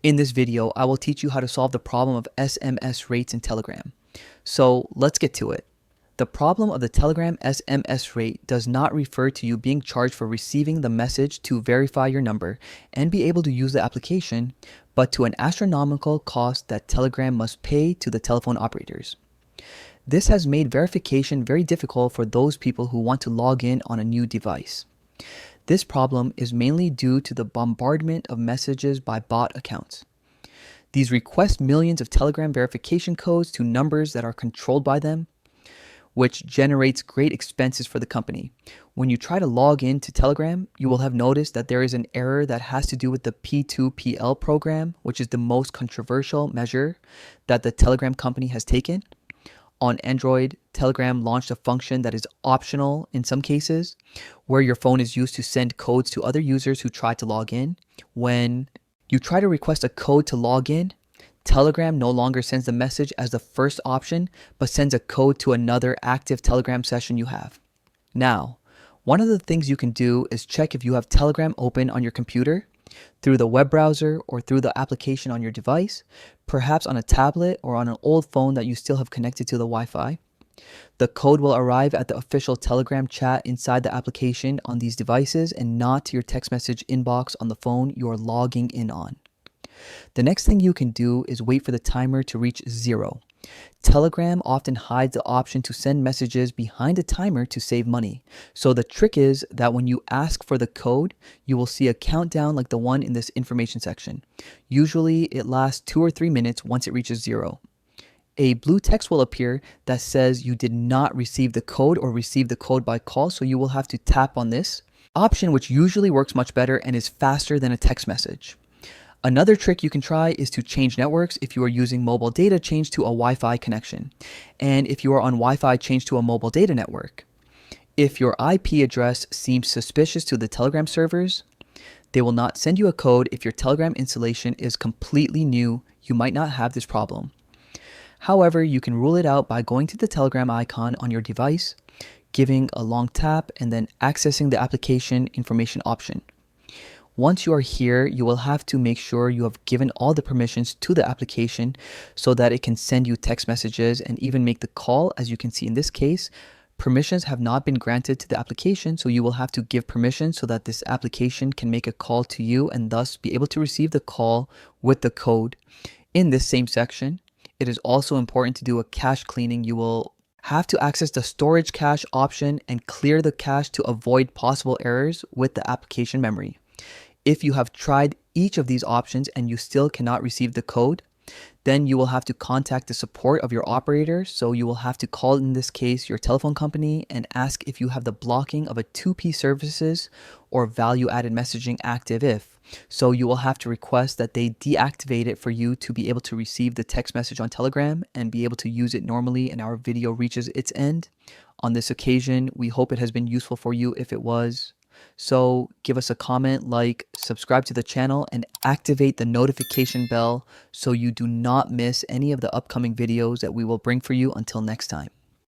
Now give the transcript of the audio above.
In this video, I will teach you how to solve the problem of SMS rates in Telegram. So let's get to it. The problem of the Telegram SMS rate does not refer to you being charged for receiving the message to verify your number and be able to use the application, but to an astronomical cost that Telegram must pay to the telephone operators. This has made verification very difficult for those people who want to log in on a new device. This problem is mainly due to the bombardment of messages by bot accounts. These request millions of Telegram verification codes to numbers that are controlled by them, which generates great expenses for the company. When you try to log into Telegram, you will have noticed that there is an error that has to do with the P2PL program, which is the most controversial measure that the Telegram company has taken. On Android, Telegram launched a function that is optional in some cases, where your phone is used to send codes to other users who try to log in. When you try to request a code to log in, Telegram no longer sends the message as the first option, but sends a code to another active Telegram session you have. Now, one of the things you can do is check if you have Telegram open on your computer, through the web browser, or through the application on your device, perhaps on a tablet or on an old phone that you still have connected to the Wi-Fi. The code will arrive at the official Telegram chat inside the application on these devices and not to your text message inbox on the phone you are logging in on. The next thing you can do is wait for the timer to reach 0. Telegram often hides the option to send messages behind a timer to save money. So the trick is that when you ask for the code, you will see a countdown like the one in this information section. Usually it lasts 2 or 3 minutes once it reaches 0. A blue text will appear that says you did not receive the code or receive the code by call, so you will have to tap on this option, which usually works much better and is faster than a text message. Another trick you can try is to change networks. If you are using mobile data, change to a Wi-Fi connection. And if you are on Wi-Fi, change to a mobile data network. If your IP address seems suspicious to the Telegram servers, they will not send you a code. If your Telegram installation is completely new, you might not have this problem. However, you can rule it out by going to the Telegram icon on your device, giving a long tap, and then accessing the application information option. Once you are here, you will have to make sure you have given all the permissions to the application so that it can send you text messages and even make the call. As you can see in this case, permissions have not been granted to the application, so you will have to give permission so that this application can make a call to you and thus be able to receive the call with the code. In this same section, it is also important to do a cache cleaning. You will have to access the storage cache option and clear the cache to avoid possible errors with the application memory. If you have tried each of these options and you still cannot receive the code, then you will have to contact the support of your operator. So you will have to call, in this case, your telephone company and ask if you have the blocking of a 2P services or value-added messaging active if. So you will have to request that they deactivate it for you to be able to receive the text message on Telegram and be able to use it normally, and our video reaches its end. On this occasion, we hope it has been useful for you. If it was, so give us a comment, like, subscribe to the channel, and activate the notification bell so you do not miss any of the upcoming videos that we will bring for you. Until next time.